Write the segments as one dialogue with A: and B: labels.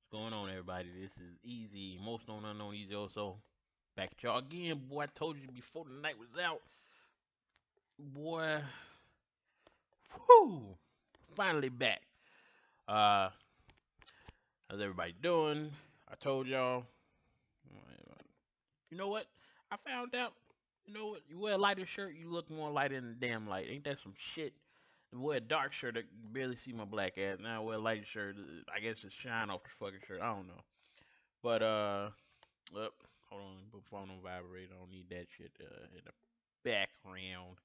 A: What's going on, everybody? This is Easy, most known unknown Easy. Also, back at y'all again, boy. I told you before the night was out, boy. Whoo! Finally back. Uh, how's everybody doing? I told y'all. You know what? I found out. You know what? You wear a lighter shirt, you look more light in the damn light. Ain't that some shit? You wear a dark shirt, I can barely see my black ass. Now I wear a light shirt. I guess it's shine off the fucking shirt. I don't know. But Up. Hold on, put phone on vibrate. I don't need that shit in the background.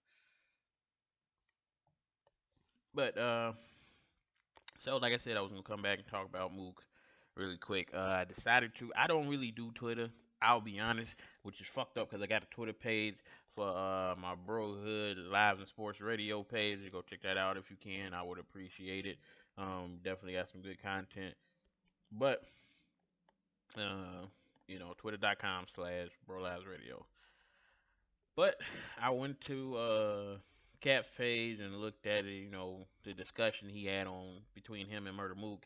A: But so like I said, I was gonna come back and talk about Mook really quick. I decided to. I don't really do Twitter. I'll be honest, which is fucked up because I got a Twitter page for my Brohood Live and Sports Radio page. You go check that out if you can. I would appreciate it. Definitely got some good content. But uh, twitter.com/ Bro Lives Radio. But I went to Cap's page and looked at it, the discussion he had on between him and Murda Mook.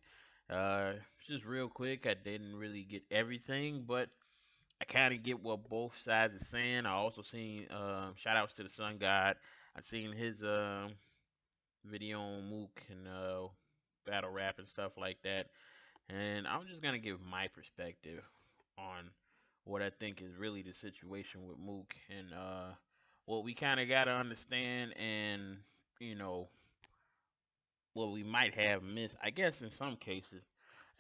A: Just real quick, I didn't really get everything, but I kind of get what both sides are saying. I also seen shout outs to the Sun God. I seen his video on Mook and battle rap and stuff like that. And I'm just gonna give my perspective on what I think is really the situation with Mook and what we kind of gotta understand and you know what we might have missed, I guess in some cases.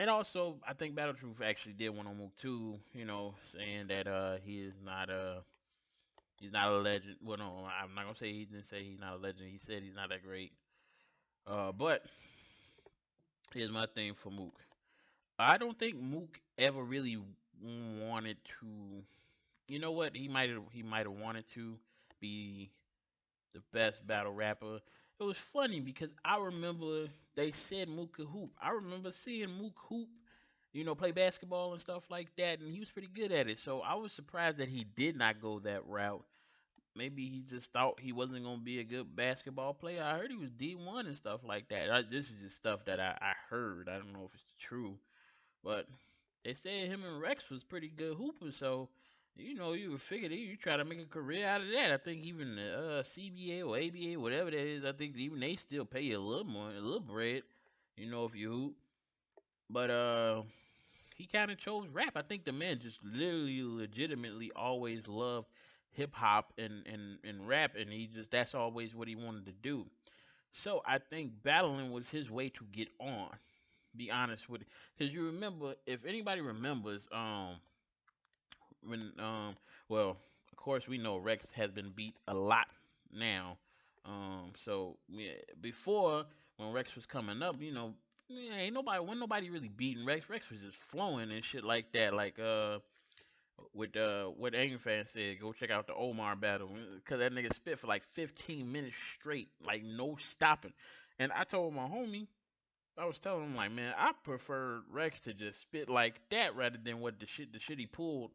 A: And also, I think Battle Truth actually did one on Mook too, saying that he's not a legend. Well, no, I'm not gonna say he didn't say he's not a legend. He said he's not that great. But here's my thing for Mook. I don't think Mook ever really wanted to. You know what? He might have wanted to be the best battle rapper. It was funny because I remember they said Mook could hoop. I remember seeing Mook hoop, play basketball and stuff like that, and he was pretty good at it. So I was surprised that he did not go that route. Maybe he just thought he wasn't gonna be a good basketball player. I heard he was D1 and stuff like that. This is just stuff that I heard. I don't know if it's true, but they said him and Rex was pretty good hoopers. So you would figure that you try to make a career out of that. I think even the CBA or ABA, whatever that is, I think even they still pay you a little more, a little bread, if you hoop. But he kind of chose rap. I think the man just literally, legitimately always loved hip hop and rap, and he just that's always what he wanted to do. So I think battling was his way to get on. Be honest with it, because you remember, if anybody remembers, when well, of course we know Rex has been beat a lot now. So yeah, before when Rex was coming up, yeah, ain't nobody when nobody really beating Rex. Rex was just flowing and shit like that. Like with what Angry Fan said, go check out the Omar battle because that nigga spit for like 15 minutes straight, like no stopping. And I told my homie, I was telling him like, man, I prefer Rex to just spit like that rather than what the shit he pulled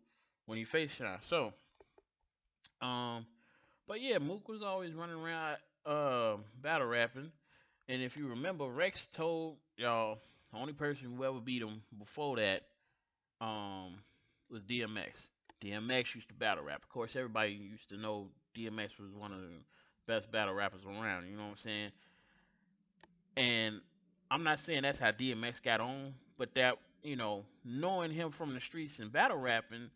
A: when he face shot. So, um, but yeah, Mook was always running around battle rapping. And if you remember, Rex told y'all the only person who ever beat him before that um was DMX. DMX used to battle rap. Of course, everybody used to know DMX was one of the best battle rappers around. You know what I'm saying? And I'm not saying that's how DMX got on, but that, knowing him from the streets and battle rapping,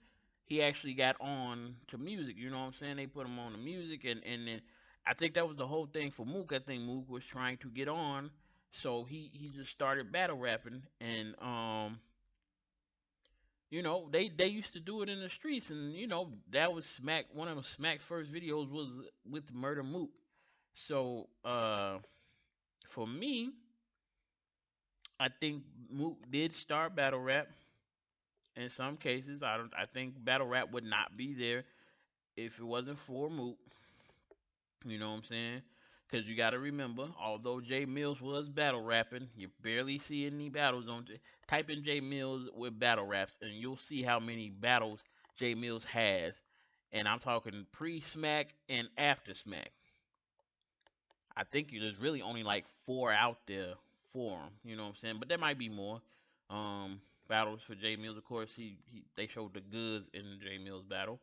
A: he actually got on to music. You know what I'm saying? They put him on the music, and then I think that was the whole thing for Mook. I think Mook was trying to get on, so he just started battle rapping, and they used to do it in the streets, and that was Smack. One of Smack's first videos was with Murda Mook. So for me, I think Mook did start battle rap. In some cases, I don't. I think battle rap would not be there if it wasn't for Mook. You know what I'm saying? Because you got to remember, although Jay Mills was battle rapping, you barely see any battles on. Type in Jay Mills with battle raps, and you'll see how many battles Jay Mills has. And I'm talking pre-Smack and after Smack. I think there's really only like four out there for him. You know what I'm saying? But there might be more. battles for J Mills. Of course, he they showed the goods in the J Mills battle.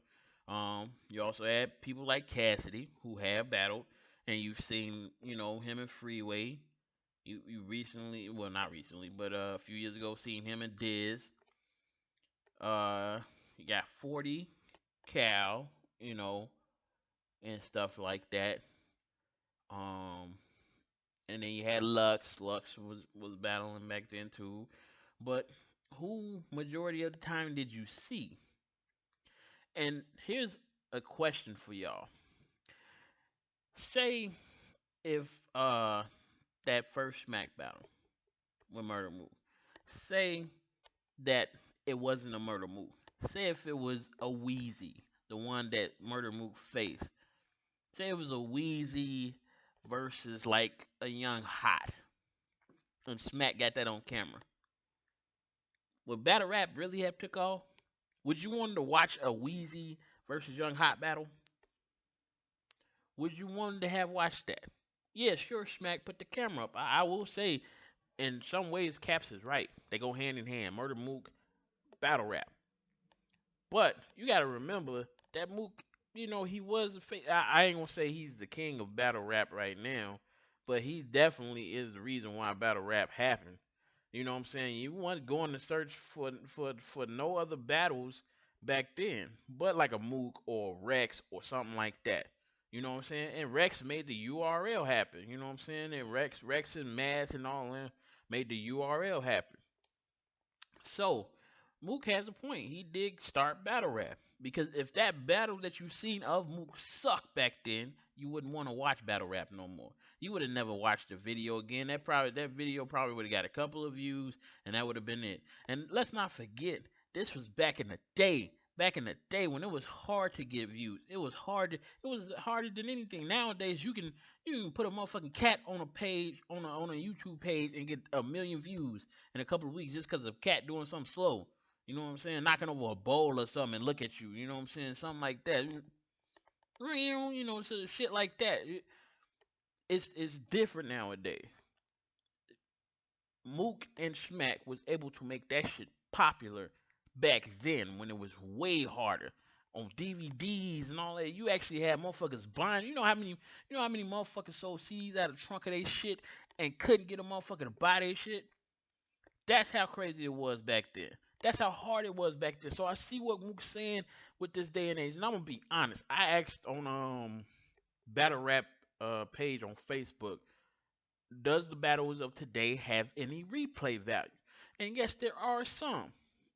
A: You also had people like Cassidy who have battled, and you've seen him and Freeway. You recently, well not recently, but a few years ago, seen him and Diz. Uh, you got 40 Cal, you know, and stuff like that. Um, and then you had Lux. Lux was battling back then too. But who majority of the time did you see? And here's a question for y'all. Say if that first smack battle with Murda Mook, say that it wasn't a Murda Mook. Say if it was a Wheezy, the one that Murda Mook faced. Say it was a Wheezy versus like a Young Hot, and Smack got that on camera. Would battle rap really have took off? Would you want to watch a Wheezy versus Young Hot battle? Would you want to have watched that? Yeah, sure, Smack put the camera up. I will say, in some ways, Caps is right. They go hand in hand. Murda Mook, battle rap. But you got to remember that Mook, he was I ain't gonna say he's the king of battle rap right now, but he definitely is the reason why battle rap happened. You know what I'm saying? You weren't going to search for no other battles back then, but like a Mook or Rex or something like that. You know what I'm saying? And Rex made the URL happen. You know what I'm saying? And Rex and Mass and all that made the URL happen. So Mook has a point. He did start battle rap because if that battle that you've seen of Mook sucked back then, you wouldn't want to watch battle rap no more. You would have never watched the video again. That video probably would have got a couple of views, and that would have been it. And let's not forget, this was back in the day. Back in the day when it was hard to get views. It was hard. It was harder than anything. Nowadays you can put a motherfucking cat on a page on a YouTube page and get 1 million views in a couple of weeks just because of cat doing something slow. You know what I'm saying? Knocking over a bowl or something and look at you. You know what I'm saying? Something like that. So shit like that. It's different nowadays. Mook and Smack was able to make that shit popular back then when it was way harder on DVDs and all that. You actually had motherfuckers buying. You know how many motherfuckers sold CDs out of the trunk of their shit and couldn't get a motherfucker to buy their shit. That's how crazy it was back then. That's how hard it was back then. So I see what Mook's saying with this day and age. And I'm gonna be honest. I asked on battle rap page on Facebook, does the battles of today have any replay value? And yes, there are some.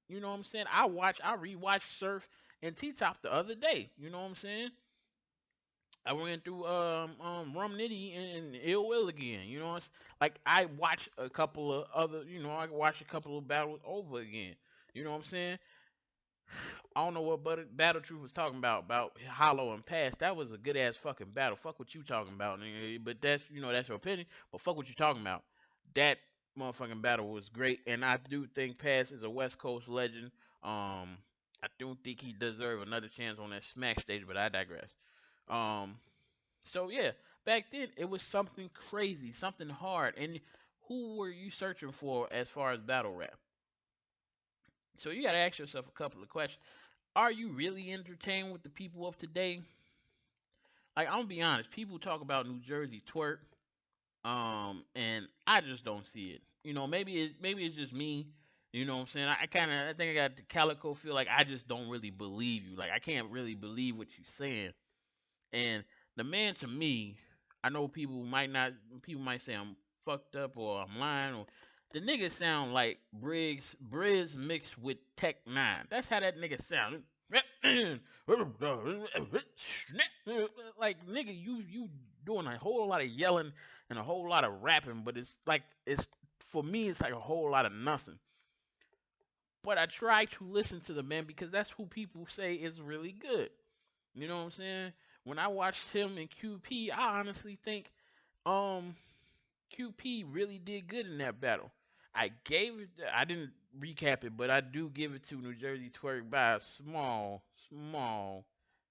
A: You know what I'm saying? I rewatched Surf and T Top the other day. You know what I'm saying? I went through Rum Nitty and Ill Will again. Like I watched a couple of other. I watched a couple of battles over again. You know what I'm saying? I don't know what Battle Truth was talking about Hollow and Pass. That was a good ass fucking battle. Fuck what you talking about, nigga. But that's your opinion. But fuck what you talking about. That motherfucking battle was great, and I do think Pass is a West Coast legend. I don't think he deserve another chance on that Smack stage, but I digress. Um, so yeah, back then it was something crazy, something hard, and who were you searching for as far as battle rap? So you gotta ask yourself a couple of questions. Are you really entertained with the people of today? Like I'm gonna be honest, people talk about New Jersey twerk, and I just don't see it. Maybe it's just me. You know what I'm saying? I think I got the calico feel like I just don't really believe you. Like I can't really believe what you're saying. And the man to me, I know people might say I'm fucked up or I'm lying or the nigga sound like Briz mixed with Tech Nine. That's how that nigga sound. Like nigga, you doing a whole lot of yelling and a whole lot of rapping, but it's for me it's like a whole lot of nothing. But I try to listen to the man because that's who people say is really good. You know what I'm saying? When I watched him in QP, I honestly think um QP really did good in that battle. I didn't recap it, but I do give it to New Jersey Twerk by a small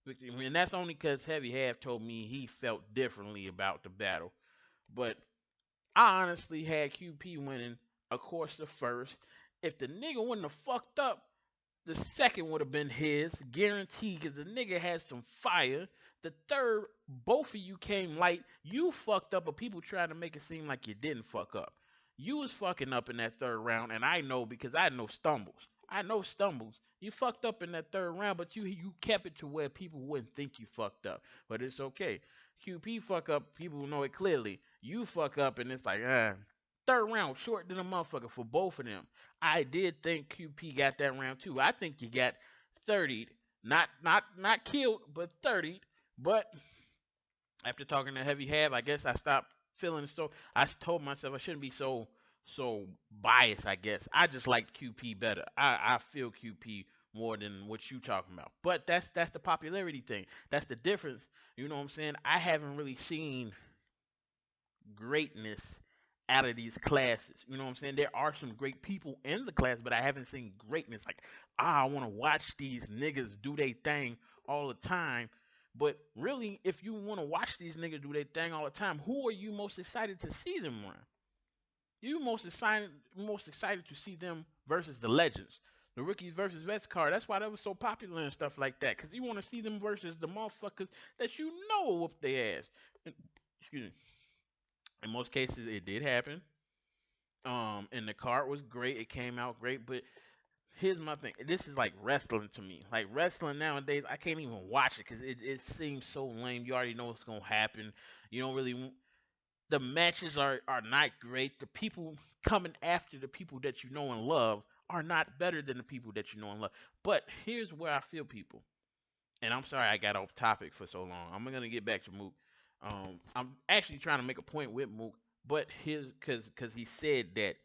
A: victory. And that's only because Heavy Half told me he felt differently about the battle. But I honestly had QP winning, of course, the first. If the nigga wouldn't have fucked up, the second would have been his, guaranteed, because the nigga had some fire. The third, both of you came light. You fucked up, but people tried to make it seem like you didn't fuck up. You was fucking up in that third round, and I know because I know stumbles. I know stumbles. You fucked up in that third round, but you kept it to where people wouldn't think you fucked up. But it's okay. QP fuck up, people know it clearly. You fuck up, and it's like, third round short than a motherfucker for both of them. I did think QP got that round too. I think he got 30'd. Not killed, but 30'd. But after talking to Heavy Hab, I guess I stopped feeling so. I told myself I shouldn't be so biased. I guess I just like QP better. I feel QP more than what you talking about. But that's the popularity thing. That's the difference. You know what I'm saying? I haven't really seen greatness out of these classes. You know what I'm saying? There are some great people in the class, but I haven't seen greatness. Like, I want to watch these niggas do their thing all the time. But really, if you want to watch these niggas do their thing all the time, who are you most excited to see them run? You most excited to see them versus the legends, the rookies versus vets card. That's why that was so popular and stuff like that. Cause you want to see them versus the motherfuckers that you know whoop their ass. Excuse me. In most cases, it did happen. And the card was great. It came out great. But here's my thing. This is like wrestling to me. Like wrestling nowadays, I can't even watch it because it seems so lame. You already know what's gonna happen. You don't really. The matches are not great. The people coming after the people that you know and love are not better than the people that you know and love. But here's where I feel people. And I'm sorry I got off topic for so long. I'm gonna get back to Mook. I'm actually trying to make a point with Mook, but his because he said that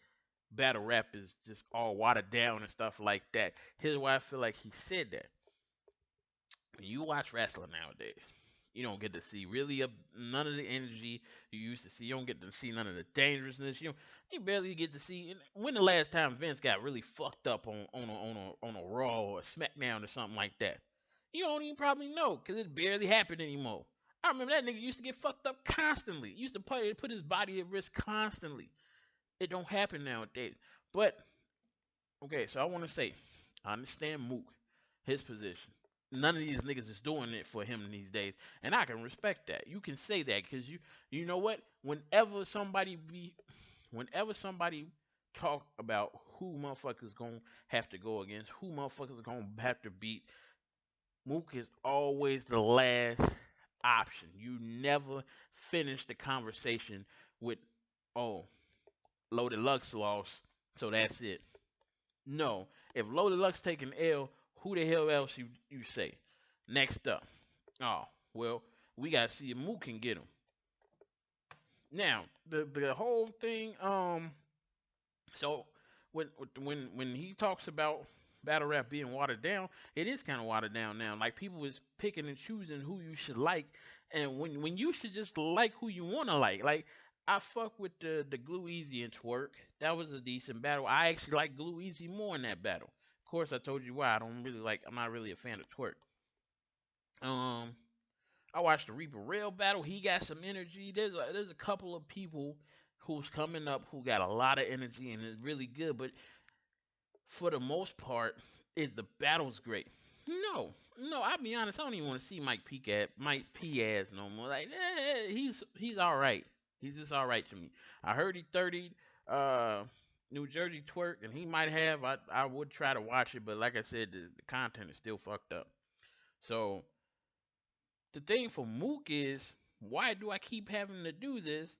A: battle rap is just all watered down and stuff like that. Here's why I feel like he said that. When you watch wrestling nowadays, you don't get to see really none of the energy you used to see. You don't get to see none of the dangerousness. You barely get to see. When the last time Vince got really fucked up on a Raw or a SmackDown or something like that? You don't even probably know because it barely happened anymore. I remember that nigga used to get fucked up constantly. He used to put his body at risk constantly. It don't happen nowadays. But okay, so I want to say, I understand Mook, his position. None of these niggas is doing it for him these days, and I can respect that. You can say that because you know what? Whenever somebody talk about who motherfuckers gonna have to go against, who motherfuckers gonna have to beat, Mook is always the last option. You never finish the conversation with, oh, Loaded Lux lost, so that's it. No. If Loaded Lux taking L, who the hell else you say? Next up. Oh, well, we gotta see if Mook can get him. Now, the whole thing, so when he talks about battle rap being watered down, it is kind of watered down now. Like people is picking and choosing who you should like, and when you should just like who you wanna like. Like I fuck with the Glue Easy and Twerk. That was a decent battle. I actually like Glue Easy more in that battle. Of course, I told you why. I'm not really a fan of Twerk. Um, I watched the Reaper Rail battle. He got some energy. There's a couple of people who's coming up who got a lot of energy and is really good. But for the most part, is the battle's great? No. I'll be honest. I don't even want to see Mike P ass no more. Like, he's all right. He's just all right to me. I heard he 30 New Jersey Twerk, and he might have. I would try to watch it, but like I said, the content is still fucked up. So the thing for Mook is, why do I keep having to do this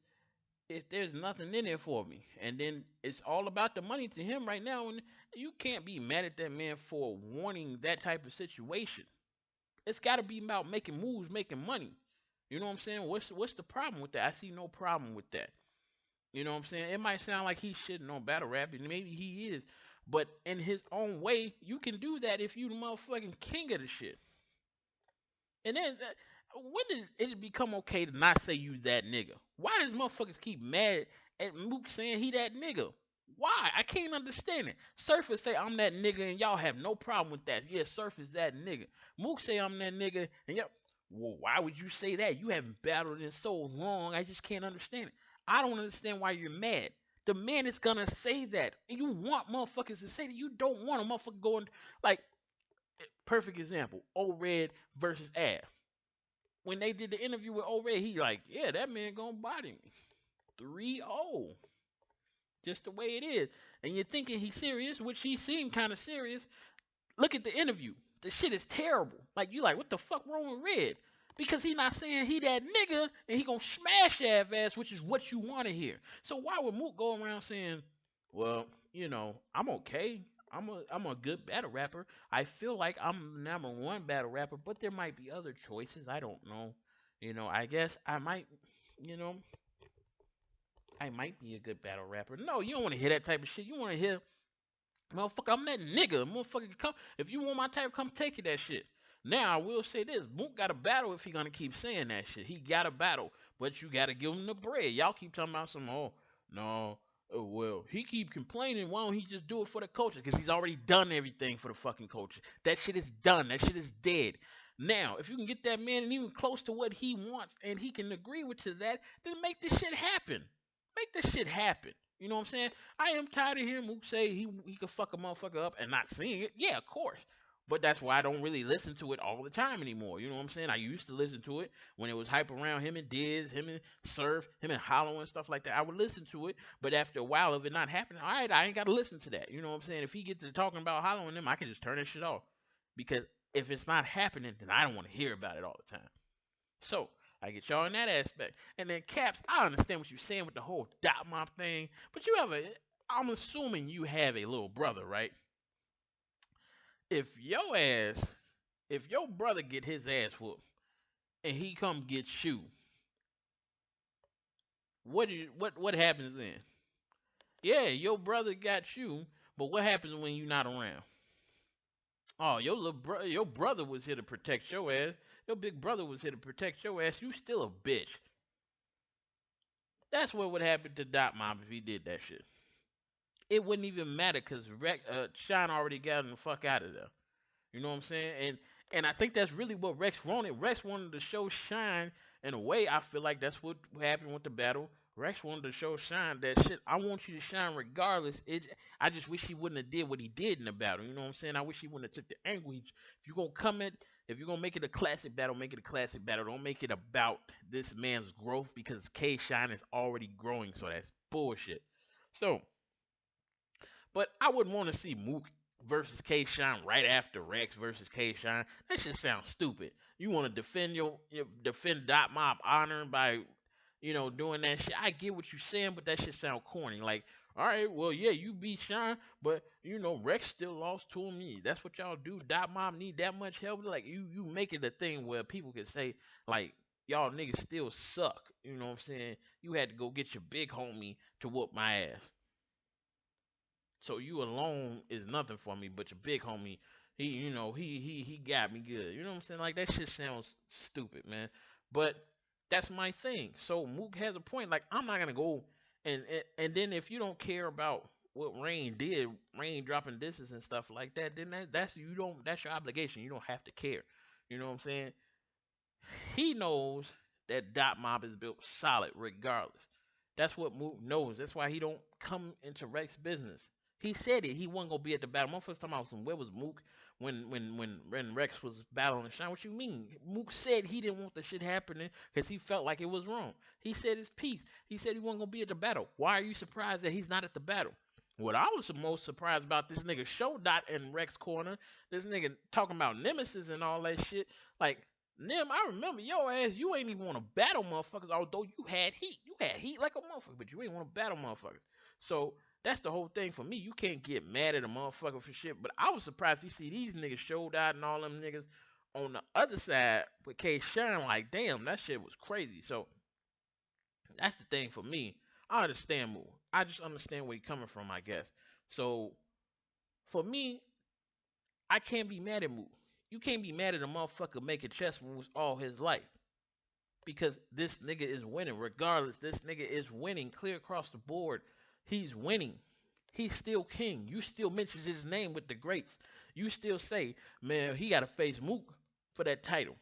A: if there's nothing in it for me? And then it's all about the money to him right now, and you can't be mad at that man for wanting that type of situation. It's got to be about making moves, making money. You know what I'm saying? What's the problem with that? I see no problem with that. You know what I'm saying? It might sound like he's shitting on battle rap, and maybe he is, but in his own way, you can do that if you the motherfucking king of the shit. And then, when did it become okay to not say you that nigga? Why does motherfuckers keep mad at Mook saying he that nigga? Why? I can't understand it. Surfer say I'm that nigga and y'all have no problem with that. Yeah, Surf is that nigga. Mook say I'm that nigga and y'all. Well, why would you say that? You haven't battled in so long. I just can't understand it. I don't understand why you're mad. The man is gonna say that. And you want motherfuckers to say that. You don't want a motherfucker going like perfect example. O-Red versus Av. When they did the interview with O-Red, he like, yeah, that man gonna body me. 3-0. Just the way it is. And you're thinking he's serious, which he seemed kind of serious. Look at the interview. The shit is terrible. Like, you like, what the fuck wrong with Red? Because he not saying he that nigga and he gonna smash that ass, which is what you want to hear. So why would Mook go around saying, well, I'm okay. I'm a good battle rapper. I feel like I'm number one battle rapper, but there might be other choices. I don't know. I guess you know, I might be a good battle rapper. No, you don't want to hear that type of shit. You want to hear, motherfucker, I'm that nigga. Motherfucker, come. If you want my type, come take it, that shit. Now, I will say this. Mook got a battle if he going to keep saying that shit. He got a battle, but you got to give him the bread. Y'all keep talking about some, oh, no, oh, well, he keep complaining. Why don't he just do it for the culture? Because he's already done everything for the fucking culture. That shit is done. That shit is dead. Now, if you can get that man and even close to what he wants and he can agree with to that, then make this shit happen. Make this shit happen. You know what I'm saying? I am tired of hearing Mook say he could fuck a motherfucker up and not seeing it. Yeah, of course. But that's why I don't really listen to it all the time anymore. You know what I'm saying? I used to listen to it when it was hype around him and Diz, him and Surf, him and Hollow and stuff like that. I would listen to it, but after a while of it not happening, all right, I ain't got to listen to that. You know what I'm saying? If he gets to talking about Hollow and them, I can just turn that shit off. Because if it's not happening, then I don't want to hear about it all the time. So, I get y'all in that aspect. And then Caps, I understand what you're saying with the whole dot mob thing, but I'm assuming you have a little brother, right? If if your brother get his ass whooped and he come get you, what happens then? Yeah, your brother got you, but what happens when you not around? Oh, your brother was here to protect your ass. Your big brother was here to protect your ass. You still a bitch. That's what would happen to Dot Mob if he did that shit. It wouldn't even matter because Shine already got him the fuck out of there. You know what I'm saying? And I think that's really what Rex wanted. Rex wanted to show Shine in a way. I feel like that's what happened with the battle. Rex wanted to show Shine that shit. I want you to shine regardless. I just wish he wouldn't have did what he did in the battle. You know what I'm saying? I wish he wouldn't have took the angle. If you're gonna make it a classic battle, make it a classic battle. Don't make it about this man's growth because K Shine is already growing. So that's bullshit. So, but I wouldn't want to see Mook versus K Shine right after Rex versus K Shine. That shit sounds stupid. You want to defend Dot Mob honor by doing that shit. I get what you're saying, but that shit sound corny. Like, all right, well, yeah, you beat Shine, but Rex still lost to him. That's what y'all do. Dot Mob need that much help. Like, you make it a thing where people can say like, y'all niggas still suck. You know what I'm saying? You had to go get your big homie to whoop my ass. So you alone is nothing for me, but your big homie, he got me good. You know what I'm saying? Like that shit sounds stupid, man. But that's my thing. So Mook has a point. Like I'm not gonna go and then if you don't care about what Rain did, Rain dropping disses and stuff like that, then that's your obligation. You don't have to care. You know what I'm saying? He knows that Dot Mob is built solid regardless. That's what Mook knows. That's why he don't come into Rex business. He said it. He wasn't gonna be at the battle. Motherfuckers talking about where was Mook when Rex was battling Shine? What you mean? Mook said he didn't want the shit happening because he felt like it was wrong. He said his piece. He said he wasn't gonna be at the battle. Why are you surprised that he's not at the battle? What I was the most surprised about this nigga Show Dot in Rex corner. This nigga talking about Nemesis and all that shit. Like Nim, I remember your ass. You ain't even want to battle motherfuckers. Although you had heat. You had heat like a motherfucker, but you ain't want to battle motherfuckers. So that's the whole thing for me. You can't get mad at a motherfucker for shit. But I was surprised to see these niggas Showed Out and all them niggas on the other side with K Shine. Like, damn, that shit was crazy. So that's the thing for me. I understand more. I just understand where he's coming from, I guess. So for me, I can't be mad at Mook. You can't be mad at a motherfucker making chess moves all his life. Because this nigga is winning. Regardless, this nigga is winning clear across the board. He's winning. He's still king. You still mention his name with the greats. You still say, man, he got to face Mook for that title.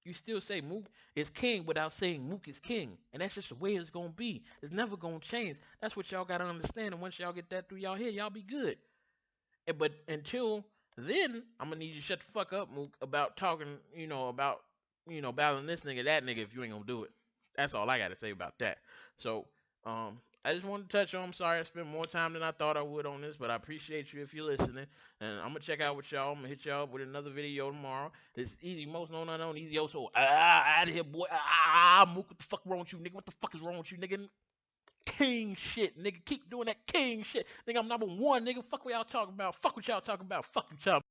A: You still say Mook is king without saying Mook is king. And that's just the way it's gonna be. It's never gonna change. That's what y'all gotta understand. And once y'all get that through y'all head, y'all be good. But until then, I'm gonna need you to shut the fuck up, Mook, about talking, about, battling this nigga, that nigga, if you ain't gonna do it. That's all I gotta say about that. So, I just wanted to touch on. I'm sorry I spent more time than I thought I would on this, but I appreciate you if you're listening. And I'm gonna check out with y'all. I'm gonna hit y'all up with another video tomorrow. This Easy, most known unknown, Easy. So out of here, boy. Mook, what the fuck wrong with you, nigga? What the fuck is wrong with you, nigga? King shit, nigga. Keep doing that king shit. Nigga, I'm number one, nigga. Fuck what y'all talking about. Fuck what y'all talking about. Fuck what y'all